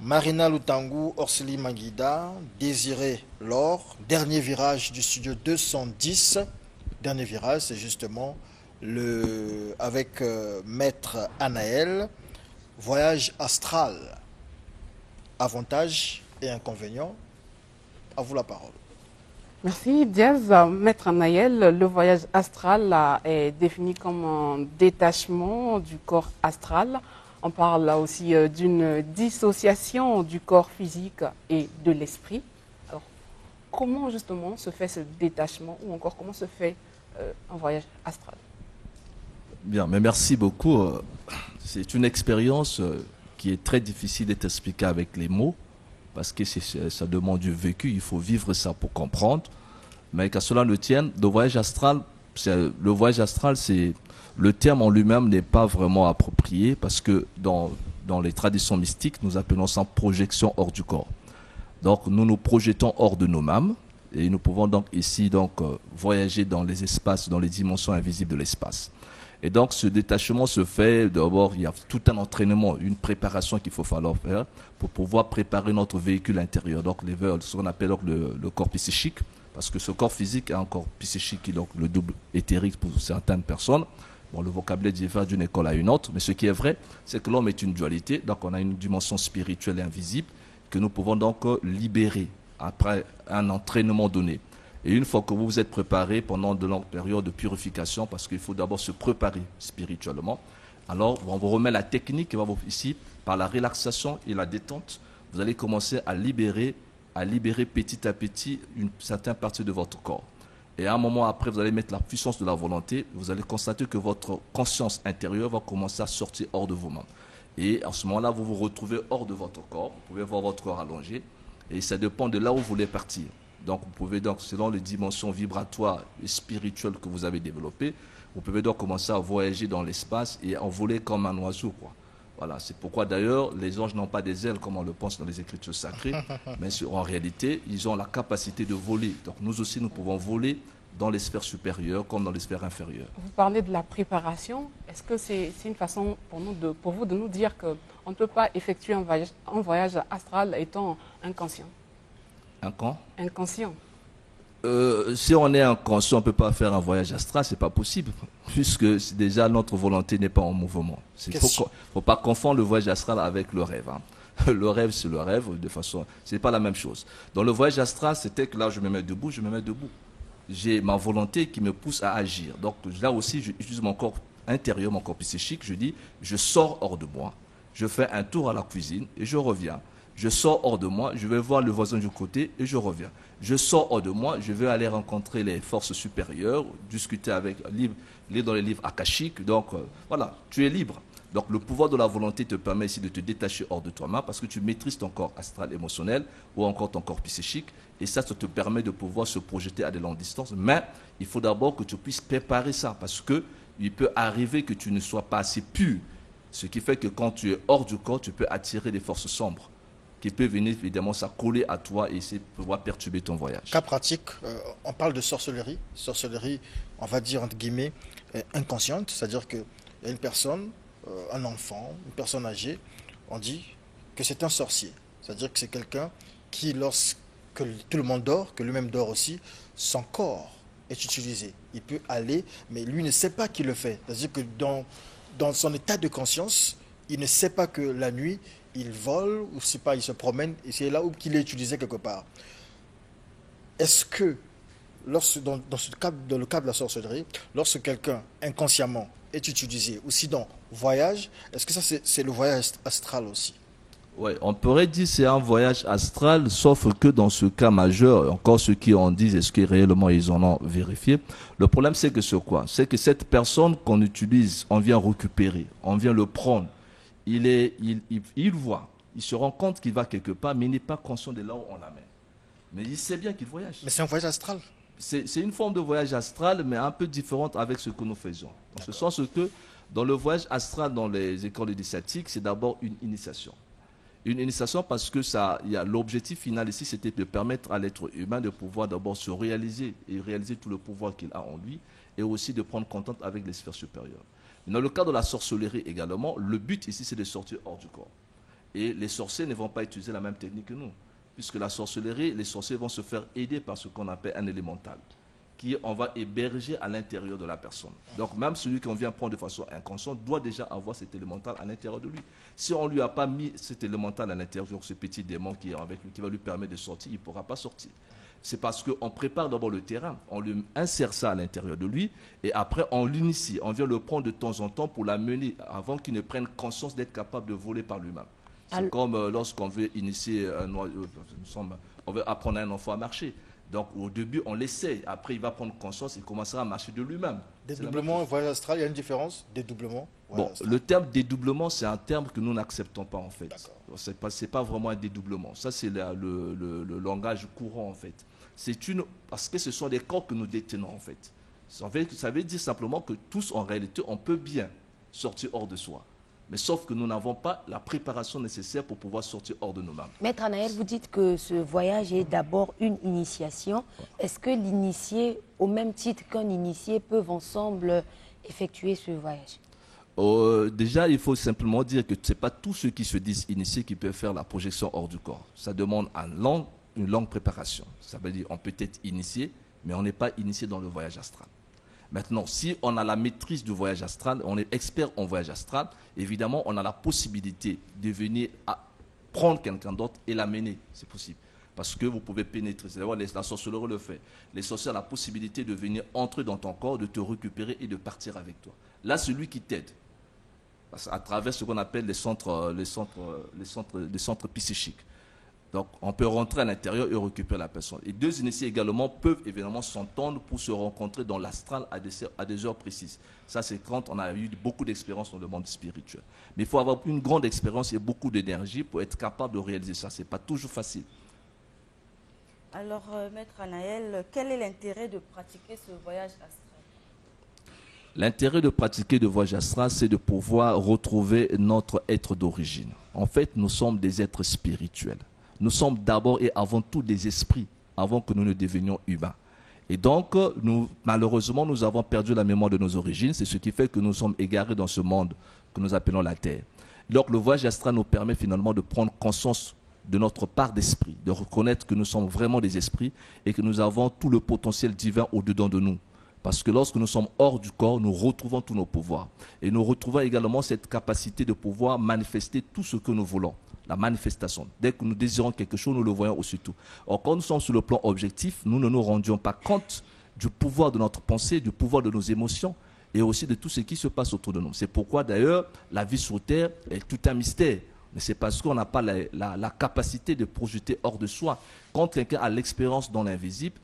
Marina Lutangu, Orsili Maguida, Désiré Laure, dernier virage du studio 210. Dernier virage, c'est justement avec Maître Anaël, voyage astral, avantages et inconvénients. À vous la parole. Merci Diaz. Maître Anaël, le voyage astral est défini comme un détachement du corps astral. On parle aussi d'une dissociation du corps physique et de l'esprit. Alors, comment justement se fait ce détachement ou encore comment se fait un voyage astral? Bien, mais merci beaucoup. C'est une expérience qui est très difficile d'être expliquée avec les mots parce que ça demande du vécu. Il faut vivre ça pour comprendre. Mais qu'à cela ne tienne, le voyage astral, c'est le terme en lui-même n'est pas vraiment approprié parce que dans les traditions mystiques, nous appelons ça projection hors du corps. Donc nous nous projetons hors de nos mêmes et nous pouvons donc ici voyager dans les espaces, dans les dimensions invisibles de l'espace. Et donc ce détachement se fait, d'abord il y a tout un entraînement, une préparation qu'il faut falloir faire pour pouvoir préparer notre véhicule intérieur. Donc ce qu'on appelle donc le corps psychique, parce que ce corps physique est un corps psychique qui est donc le double éthérique pour certaines personnes. Bon, le vocabulaire diffère d'une école à une autre, mais ce qui est vrai, c'est que l'homme est une dualité, donc on a une dimension spirituelle et invisible que nous pouvons donc libérer après un entraînement donné. Et une fois que vous vous êtes préparé pendant de longues périodes de purification, parce qu'il faut d'abord se préparer spirituellement, alors on vous remet la technique, ici, par la relaxation et la détente, vous allez commencer à libérer petit à petit une certaine partie de votre corps. Et à un moment après, vous allez mettre la puissance de la volonté, vous allez constater que votre conscience intérieure va commencer à sortir hors de vous-même. Et à ce moment-là, vous vous retrouvez hors de votre corps, vous pouvez voir votre corps allongé, et ça dépend de là où vous voulez partir. Donc vous pouvez donc, selon les dimensions vibratoires et spirituelles que vous avez développées, vous pouvez donc commencer à voyager dans l'espace et envoler comme un oiseau, quoi. Voilà, c'est pourquoi d'ailleurs les anges n'ont pas des ailes comme on le pense dans les Écritures sacrées, mais en réalité, ils ont la capacité de voler. Donc nous aussi, nous pouvons voler dans les sphères supérieures comme dans les sphères inférieures. Vous parlez de la préparation. Est-ce que c'est une façon pour vous de nous dire qu'on ne peut pas effectuer un voyage astral étant inconscient? Inconscient. Si on est inconscient, on ne peut pas faire un voyage astral, c'est pas possible, puisque déjà notre volonté n'est pas en mouvement. Il ne faut pas confondre le voyage astral avec le rêve. Hein. Le rêve, c'est le rêve, de façon, c'est pas la même chose. Dans le voyage astral, c'était que là, je me mets debout. J'ai ma volonté qui me pousse à agir. Donc là aussi, j'utilise mon corps intérieur, mon corps psychique. Je dis, je sors hors de moi. Je fais un tour à la cuisine et je reviens. Je sors hors de moi, je vais voir le voisin du côté et je reviens. Je sors hors de moi, je vais aller rencontrer les forces supérieures, discuter avec, lire dans les livres akashiques. Donc voilà, tu es libre. Donc le pouvoir de la volonté te permet ici de te détacher hors de toi-même parce que tu maîtrises ton corps astral émotionnel ou encore ton corps psychique. Et ça te permet de pouvoir se projeter à de longues distances. Mais il faut d'abord que tu puisses préparer ça parce qu'il peut arriver que tu ne sois pas assez pur. Ce qui fait que quand tu es hors du corps, tu peux attirer des forces sombres qui peuvent venir évidemment s'accoler à toi et essayer de pouvoir perturber ton voyage. Cas pratique, on parle de sorcellerie, on va dire entre guillemets, inconsciente, c'est-à-dire qu'il y a une personne, un enfant, une personne âgée, on dit que c'est un sorcier, c'est-à-dire que c'est quelqu'un qui, lorsque tout le monde dort, que lui-même dort aussi, son corps est utilisé. Il peut aller, mais lui ne sait pas qu'il le fait, c'est-à-dire que dans son état de conscience, il ne sait pas que la nuit, il vole ou c'est pas, il se promène et c'est là où qu'il est utilisé quelque part. Est-ce que, dans le cas de la sorcellerie, lorsque quelqu'un inconsciemment est utilisé ou sinon voyage, est-ce que ça c'est le voyage astral aussi? Oui, on pourrait dire que c'est un voyage astral, sauf que dans ce cas majeur, encore ceux qui en disent, est-ce que réellement ils en ont vérifié? Le problème c'est que c'est quoi? C'est que cette personne qu'on utilise, on vient récupérer, on vient le prendre. Il voit, il se rend compte qu'il va quelque part, mais il n'est pas conscient de là où on l'amène. Mais il sait bien qu'il voyage. Mais c'est un voyage astral. C'est une forme de voyage astral, mais un peu différente avec ce que nous faisons. Dans ce sens que, dans le voyage astral, dans les écoles initiatiques, c'est d'abord une initiation. Une initiation parce que l'objectif final ici, c'était de permettre à l'être humain de pouvoir d'abord se réaliser et réaliser tout le pouvoir qu'il a en lui et aussi de prendre contact avec les sphères supérieures. Dans le cas de la sorcellerie également, le but ici, c'est de sortir hors du corps. Et les sorciers ne vont pas utiliser la même technique que nous, puisque la sorcellerie, les sorciers vont se faire aider par ce qu'on appelle un élémental, on va héberger à l'intérieur de la personne. Donc même celui qu'on vient prendre de façon inconsciente doit déjà avoir cet élémental à l'intérieur de lui. Si on ne lui a pas mis cet élémental à l'intérieur, ce petit démon qui est avec lui, qui va lui permettre de sortir, il ne pourra pas sortir. C'est parce qu'on prépare d'abord le terrain, on lui insère ça à l'intérieur de lui, et après on l'initie, on vient le prendre de temps en temps pour l'amener, avant qu'il ne prenne conscience d'être capable de voler par lui-même. C'est comme lorsqu'on veut initier on veut apprendre à un enfant à marcher. Donc au début, on l'essaye. Après, il va prendre conscience et commencera à marcher de lui-même. Dédoublement et voyage astral, il y a une différence? Dédoublement, bon, le terme dédoublement, c'est un terme que nous n'acceptons pas en fait. C'est pas vraiment un dédoublement. Ça, c'est le langage courant en fait. Parce que ce sont des corps que nous détenons en fait. Ça veut dire simplement que tous, en réalité, on peut bien sortir hors de soi. Mais sauf que nous n'avons pas la préparation nécessaire pour pouvoir sortir hors de nous-mêmes. Maître Anaël, vous dites que ce voyage est d'abord une initiation. Est-ce que l'initié, au même titre qu'un initié, peuvent ensemble effectuer ce voyage? Déjà, il faut simplement dire que ce n'est pas tous ceux qui se disent initiés qui peuvent faire la projection hors du corps. Ça demande une longue préparation. Ça veut dire qu'on peut être initié, mais on n'est pas initié dans le voyage astral. Maintenant, si on a la maîtrise du voyage astral, on est expert en voyage astral, évidemment, on a la possibilité de venir prendre quelqu'un d'autre et l'amener. C'est possible. Parce que vous pouvez pénétrer. C'est-à-dire, la sorcellerie le fait. Les sorciers ont la possibilité de venir entrer dans ton corps, de te récupérer et de partir avec toi. Là, c'est lui qui t'aide. À travers ce qu'on appelle les centres psychiques. Donc, on peut rentrer à l'intérieur et récupérer la personne. Et deux initiés également peuvent évidemment s'entendre pour se rencontrer dans l'astral à des heures précises. Ça, c'est quand on a eu beaucoup d'expérience dans le monde spirituel. Mais il faut avoir une grande expérience et beaucoup d'énergie pour être capable de réaliser ça. Ce n'est pas toujours facile. Alors, Maître Anaël, quel est l'intérêt de pratiquer ce voyage astral? L'intérêt de pratiquer le voyage astral, c'est de pouvoir retrouver notre être d'origine. En fait, nous sommes des êtres spirituels. Nous sommes d'abord et avant tout des esprits, avant que nous ne devenions humains. Et donc, malheureusement, nous avons perdu la mémoire de nos origines. C'est ce qui fait que nous sommes égarés dans ce monde que nous appelons la Terre. Donc, le voyage astral nous permet finalement de prendre conscience de notre part d'esprit, de reconnaître que nous sommes vraiment des esprits et que nous avons tout le potentiel divin au-dedans de nous. Parce que lorsque nous sommes hors du corps, nous retrouvons tous nos pouvoirs. Et nous retrouvons également cette capacité de pouvoir manifester tout ce que nous voulons. La manifestation. Dès que nous désirons quelque chose, nous le voyons aussitôt. Or, quand nous sommes sur le plan objectif, nous ne nous rendions pas compte du pouvoir de notre pensée, du pouvoir de nos émotions et aussi de tout ce qui se passe autour de nous. C'est pourquoi d'ailleurs, la vie sur Terre est tout un mystère. Mais c'est parce qu'on n'a pas la capacité de projeter hors de soi. Quand quelqu'un a l'expérience dans l'invisible,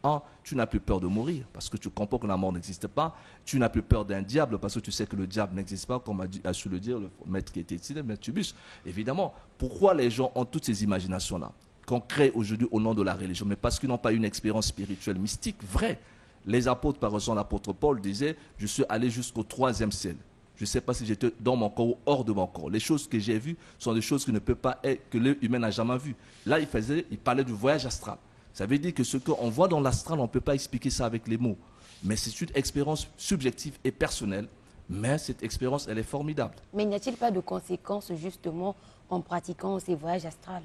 tu n'as plus peur de mourir parce que tu comprends que la mort n'existe pas. Tu n'as plus peur d'un diable parce que tu sais que le diable n'existe pas, comme a su le dire le maître qui était ici, le maître Tubus. Évidemment, pourquoi les gens ont toutes ces imaginations-là qu'on crée aujourd'hui au nom de la religion? Mais parce qu'ils n'ont pas une expérience spirituelle mystique vraie. Les apôtres, par exemple, l'apôtre Paul disait, je suis allé jusqu'au 3e ciel. Je ne sais pas si j'étais dans mon corps ou hors de mon corps. Les choses que j'ai vues sont des choses qui ne peuvent pas être, que l'œil humain n'a jamais vues. Là, il parlait du voyage astral. Ça veut dire que ce qu'on voit dans l'astral, on ne peut pas expliquer ça avec les mots. Mais c'est une expérience subjective et personnelle. Mais cette expérience, elle est formidable. Mais n'y a-t-il pas de conséquences, justement, en pratiquant ces voyages astrales?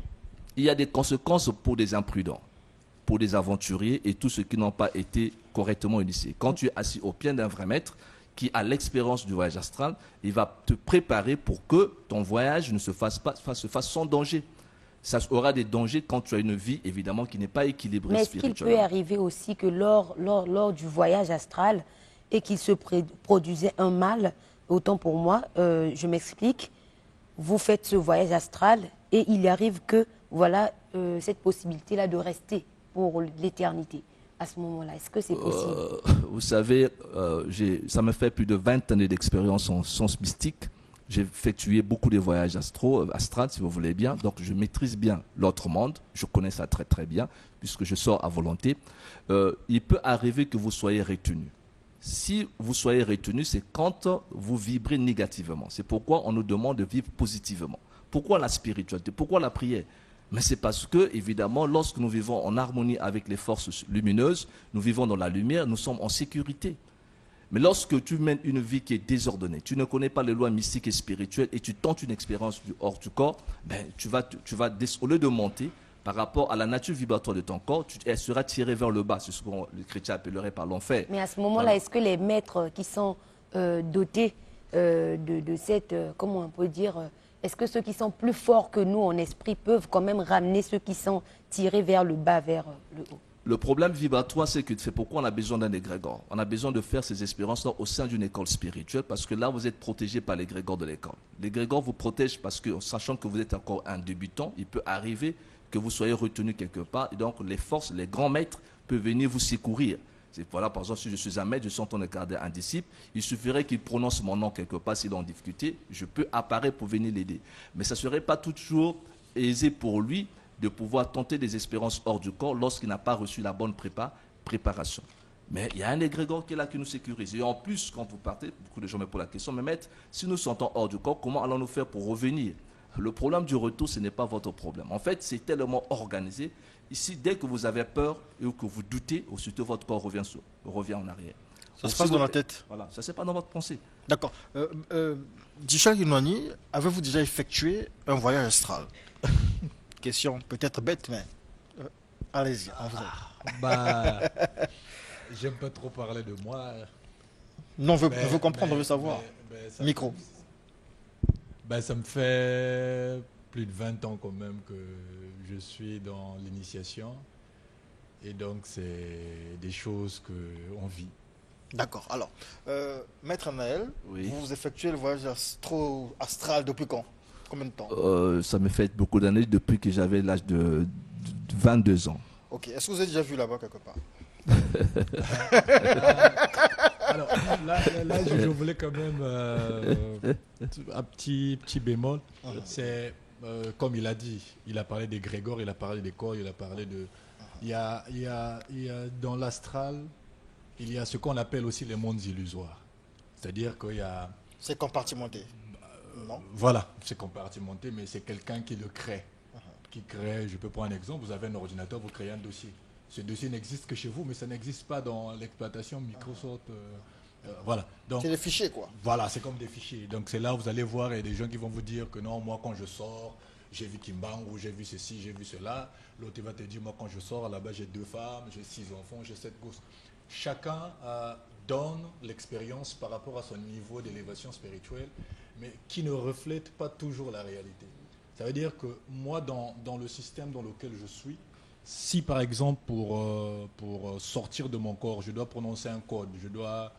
Il y a des conséquences pour des imprudents, pour des aventuriers et tous ceux qui n'ont pas été correctement initiés. Quand tu es assis au pied d'un vrai maître, qui a l'expérience du voyage astral, il va te préparer pour que ton voyage ne se fasse sans danger. Ça aura des dangers quand tu as une vie, évidemment, qui n'est pas équilibrée spirituellement. Mais est-ce qu'il peut arriver aussi que lors du voyage astral, et qu'il se produisait un mal, autant pour moi, je m'explique, vous faites ce voyage astral et il arrive que, voilà, cette possibilité-là de rester pour l'éternité. À ce moment-là, est-ce que c'est possible? Vous savez, ça me fait plus de 20 années d'expérience en sciences mystiques. J'ai effectué beaucoup de voyages astrales, si vous voulez bien. Donc, je maîtrise bien l'autre monde. Je connais ça très, très bien, puisque je sors à volonté. Il peut arriver que vous soyez retenu. Si vous soyez retenu, c'est quand vous vibrez négativement. C'est pourquoi on nous demande de vivre positivement. Pourquoi la spiritualité? Pourquoi la prière? Mais c'est parce que, évidemment, lorsque nous vivons en harmonie avec les forces lumineuses, nous vivons dans la lumière, nous sommes en sécurité. Mais lorsque tu mènes une vie qui est désordonnée, tu ne connais pas les lois mystiques et spirituelles et tu tentes une expérience du hors du corps, ben, au lieu de monter par rapport à la nature vibratoire de ton corps, elle sera tirée vers le bas. C'est ce que les chrétiens appelleraient par l'enfer. Mais à ce moment-là, Voilà. est-ce que les maîtres qui sont dotés de cette, comment on peut dire, est-ce que ceux qui sont plus forts que nous en esprit peuvent quand même ramener ceux qui sont tirés vers le bas, vers le haut? Le problème vibratoire, c'est pourquoi on a besoin d'un égrégore. On a besoin de faire ces expériences-là au sein d'une école spirituelle parce que là, vous êtes protégé par l'égrégore de l'école. L'égrégore vous protège parce que, sachant que vous êtes encore un débutant, il peut arriver que vous soyez retenu quelque part. Et donc, les forces, les grands maîtres peuvent venir vous secourir. Voilà, par exemple, si je suis un maître, je suis en train de garder un disciple, il suffirait qu'il prononce mon nom quelque part, s'il est en difficulté, je peux apparaître pour venir l'aider. Mais ça ne serait pas toujours aisé pour lui de pouvoir tenter des expériences hors du corps lorsqu'il n'a pas reçu la bonne préparation. Mais il y a un égrégore qui est là qui nous sécurise. Et en plus, quand vous partez, beaucoup de gens me posent la question, mais maître, si nous sentons hors du corps, comment allons-nous faire pour revenir? Le problème du retour, ce n'est pas votre problème. En fait, c'est tellement organisé. Ici, dès que vous avez peur et que vous doutez, aussitôt votre corps revient en arrière. Ça se passe dans la tête. Voilà, ça ne se passe pas dans votre pensée. D'accord. Djicha Kinwani, avez-vous déjà effectué un voyage astral? Question peut-être bête, mais allez-y. Bah, j'aime pas trop parler de moi. Non, on veut comprendre, on veut savoir. Micro. Ça me fait plus de 20 ans quand même que je suis dans l'initiation. Et donc, c'est des choses qu'on vit. D'accord. Alors, Maître Naël, oui. Vous effectuez le voyage astral depuis quand? Combien de temps? Ça me fait beaucoup d'années, depuis que j'avais l'âge de 22 ans. Ok. Est-ce que vous avez déjà vu là-bas quelque part? Alors, là je voulais quand même un petit bémol. C'est, comme il a dit, il a parlé des grégores, il a parlé des corps, il a parlé de... Il y a dans l'astral, il y a ce qu'on appelle aussi les mondes illusoires. C'est-à-dire qu'il y a... C'est compartimenté. Non? Voilà, c'est compartimenté, mais c'est quelqu'un qui le crée. Qui crée, je peux prendre un exemple, vous avez un ordinateur, vous créez un dossier. Ce dossier n'existe que chez vous, mais ça n'existe pas dans l'exploitation Microsoft. Voilà. Donc, c'est des fichiers, quoi. Voilà, c'est comme des fichiers. Donc c'est là où vous allez voir, il y a des gens qui vont vous dire que non, moi quand je sors, j'ai vu Kimbang, ou j'ai vu ceci, j'ai vu cela. L'autre va te dire, moi quand je sors, là-bas j'ai 2 femmes, j'ai 6 enfants, j'ai 7 gosses. Chacun donne l'expérience par rapport à son niveau d'élévation spirituelle, mais qui ne reflète pas toujours la réalité. Ça veut dire que moi, dans le système dans lequel je suis, si par exemple pour sortir de mon corps, je dois prononcer un code, je dois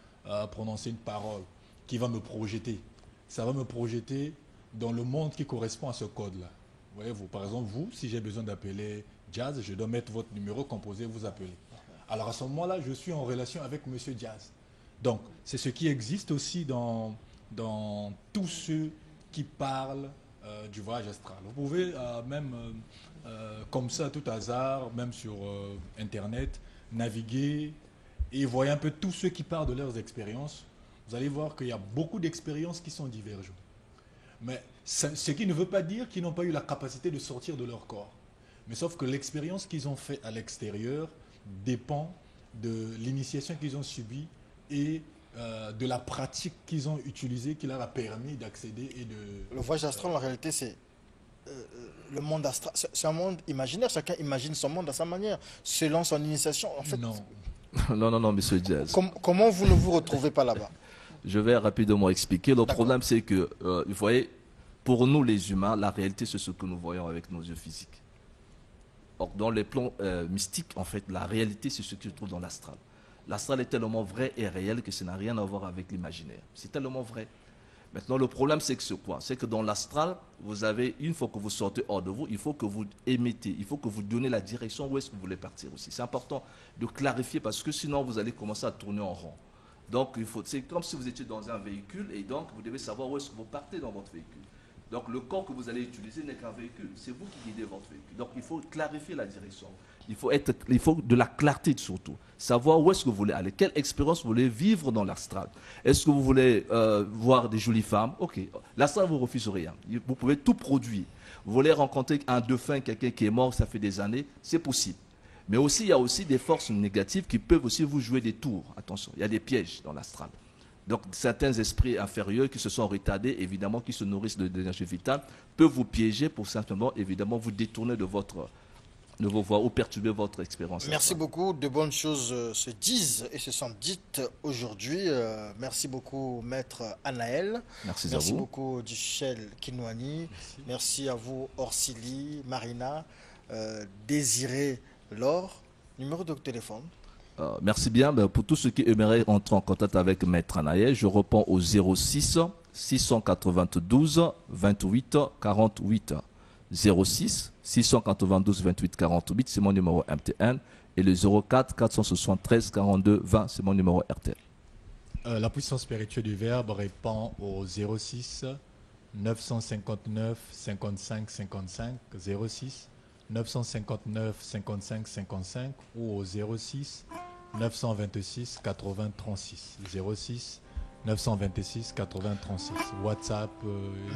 prononcer une parole qui va me projeter, ça va me projeter dans le monde qui correspond à ce code-là. Voyez-vous, par exemple, vous, si j'ai besoin d'appeler Jazz, je dois mettre votre numéro, composer, vous appeler. Alors à ce moment-là, je suis en relation avec Monsieur Jazz. Donc, c'est ce qui existe aussi dans tous ceux qui parlent du voyage astral. Vous pouvez même, comme ça, tout hasard, même sur Internet, naviguer et voyez un peu tous ceux qui parlent de leurs expériences. Vous allez voir qu'il y a beaucoup d'expériences qui sont divergentes. Mais ce qui ne veut pas dire qu'ils n'ont pas eu la capacité de sortir de leur corps. Mais sauf que l'expérience qu'ils ont faite à l'extérieur dépend de l'initiation qu'ils ont subie et de la pratique qu'ils ont utilisée qui leur a permis d'accéder et de... Le voyage astral, en réalité, c'est le monde astral. C'est un monde imaginaire. Chacun imagine son monde à sa manière, selon son initiation. En fait, Non. Non, monsieur Jazz. Comment vous ne vous retrouvez pas là-bas? Je vais rapidement expliquer. Le problème, c'est que, vous voyez, pour nous les humains, la réalité, c'est ce que nous voyons avec nos yeux physiques. Or, dans les plans mystiques, en fait, la réalité, c'est ce qui se trouve dans l'astral. L'astral est tellement vrai et réel que ça n'a rien à voir avec l'imaginaire. C'est tellement vrai. Maintenant, le problème, c'est que c'est quoi? C'est que dans l'astral, vous avez, une fois que vous sortez hors de vous, il faut que vous émettez, il faut que vous donnez la direction où est-ce que vous voulez partir aussi. C'est important de clarifier parce que sinon, vous allez commencer à tourner en rond. Donc, c'est comme si vous étiez dans un véhicule et donc, vous devez savoir où est-ce que vous partez dans votre véhicule. Donc le corps que vous allez utiliser n'est qu'un véhicule. C'est vous qui guidez votre véhicule. Donc il faut clarifier la direction. Il faut de la clarté surtout. Savoir où est-ce que vous voulez aller. Quelle expérience vous voulez vivre dans l'astral. Est-ce que vous voulez voir des jolies femmes? Ok. L'astral ne vous refuse rien. Vous pouvez tout produire. Vous voulez rencontrer un dauphin, quelqu'un qui est mort, ça fait des années. C'est possible. Mais aussi, il y a aussi des forces négatives qui peuvent aussi vous jouer des tours. Attention, il y a des pièges dans l'astral. Donc, certains esprits inférieurs qui se sont retardés, évidemment, qui se nourrissent de l'énergie vitale, peuvent vous piéger pour simplement, évidemment, vous détourner de vos voies ou perturber votre expérience. Merci beaucoup. De bonnes choses se disent et se sont dites aujourd'hui. Merci beaucoup, Maître Anaël. Merci à vous. Beaucoup, Duchel Kinouani. Merci à vous, Orsili, Marina, Désiré, Laure. Numéro de téléphone. Merci bien. Pour tous ceux qui aimeraient entrer en contact avec Maître Anaël, je réponds au 06 692 28 48. 06 692 28 48, c'est mon numéro MTN. Et le 04 473 42 20, c'est mon numéro RTL. La puissance spirituelle du Verbe répond au 06 959 55 55, 06 959 55 55 ou au 06 926 80 36, 06 926 80 36. WhatsApp.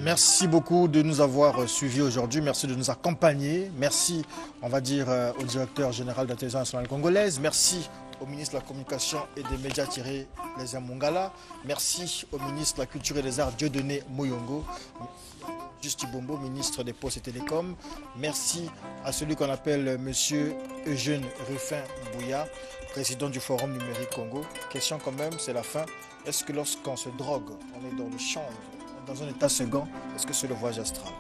Merci beaucoup de nous avoir suivis aujourd'hui. Merci de nous accompagner. Merci, on va dire, au directeur général de la télévision nationale congolaise. Merci au ministre de la Communication et des Médias Thierry Les Mongala. Merci au ministre de la Culture et des Arts Dieudonné Moyongo. Juste Bombo, ministre des Postes et Télécoms. Merci à celui qu'on appelle M. Eugène Ruffin Bouya, président du Forum numérique Congo. Question quand même, c'est la fin. Est-ce que lorsqu'on se drogue, on est dans le champ, dans un état second, est-ce que c'est le voyage astral?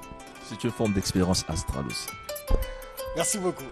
C'est une forme d'expérience astrale aussi. Merci beaucoup.